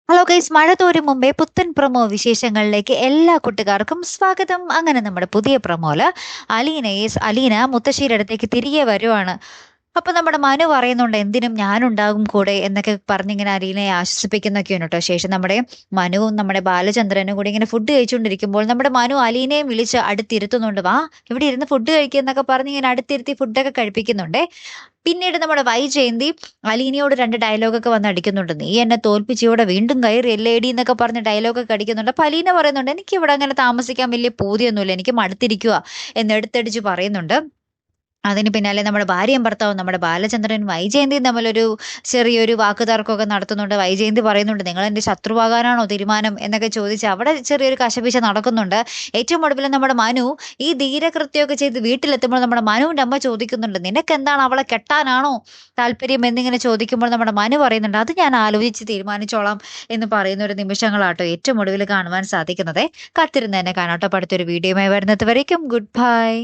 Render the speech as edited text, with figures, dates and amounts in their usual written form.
Hello guys, മഴ തോരും മുമ്പേ പുത്തൻ പ്രൊമോ വിശേഷങ്ങളിലേക്ക് എല്ലാ കൂട്ടുകാർക്കും സ്വാഗതം. അങ്ങനെ നമ്മുടെ പുതിയ പ്രൊമോല് അലീന മുത്തശ്ശിയുടെ അടുത്തേക്ക് തിരികെ വരുവാണ്. അപ്പൊ നമ്മുടെ മനു പറയുന്നുണ്ട് എന്തിനും ഞാനുണ്ടാകും കൂടെ എന്നൊക്കെ പറഞ്ഞിങ്ങനെ അലീനയെ ആശ്വസിപ്പിക്കുന്നൊക്കെയാണ് കേട്ടോ. ശേഷം നമ്മുടെ മനുവും നമ്മുടെ ബാലചന്ദ്രനും കൂടി ഇങ്ങനെ ഫുഡ് കഴിച്ചുകൊണ്ടിരിക്കുമ്പോൾ നമ്മുടെ മനു അലീനയും വിളിച്ച് അടുത്തിരുത്തുന്നുണ്ട്. വാ, ഇവിടെ ഇരുന്ന് ഫുഡ് കഴിക്കുക എന്നൊക്കെ പറഞ്ഞ് ഇങ്ങനെ അടുത്തിരുത്തി ഫുഡൊക്കെ കഴിപ്പിക്കുന്നുണ്ടേ. പിന്നീട് നമ്മുടെ വൈജയന്തി അലീനയോട് രണ്ട് ഡയലോഗൊക്കെ വന്ന് അടിക്കുന്നുണ്ട്. നീ എന്നെ തോൽപ്പിച്ച് ഇവിടെ വീണ്ടും കയറി എല്ലേടി എന്നൊക്കെ പറഞ്ഞ് ഡയലോഗൊക്കെ അടിക്കുന്നുണ്ട്. അപ്പൊ അലീന പറയുന്നുണ്ട് എനിക്ക് ഇവിടെ അങ്ങനെ താമസിക്കാൻ വലിയ പൂതിയൊന്നുമില്ല, എനിക്ക് മടുത്തിരിക്കുക എന്ന് എടുത്തടിച്ച് പറയുന്നുണ്ട്. അതിന് പിന്നാലെ നമ്മുടെ ഭാര്യയും ഭർത്താവും നമ്മുടെ ബാലചന്ദ്രനും വൈജയന്തിയും തമ്മിലൊരു ചെറിയൊരു വാക്കുതർക്കമൊക്കെ നടത്തുന്നുണ്ട്. വൈജയന്തി പറയുന്നുണ്ട് നിങ്ങൾ എന്റെ ശത്രുവാകാനാണോ തീരുമാനം എന്നൊക്കെ ചോദിച്ച് അവിടെ ചെറിയൊരു കശപിശ നടക്കുന്നുണ്ട്. ഏറ്റവും ഒടുവിൽ നമ്മുടെ മനു ഈ ധീരകൃത്യമൊക്കെ ചെയ്ത് വീട്ടിലെത്തുമ്പോൾ നമ്മുടെ മനുവിന്റെ അമ്മ ചോദിക്കുന്നുണ്ട് നിനക്ക് എന്താണ്, അവളെ കെട്ടാനാണോ താല്പര്യം എന്നിങ്ങനെ ചോദിക്കുമ്പോൾ നമ്മുടെ മനു പറയുന്നുണ്ട് അത് ഞാൻ ആലോചിച്ച് തീരുമാനിച്ചോളാം എന്ന് പറയുന്ന ഒരു നിമിഷങ്ങളാട്ടോ ഏറ്റവും ഒടുവിൽ കാണുവാൻ സാധിക്കുന്നത്. കാത്തിരുന്ന് തന്നെ കാണാട്ടോ. അടുത്തൊരു വീഡിയോയുമായി വരുന്നത് വരയ്ക്കും ഗുഡ് ബൈ.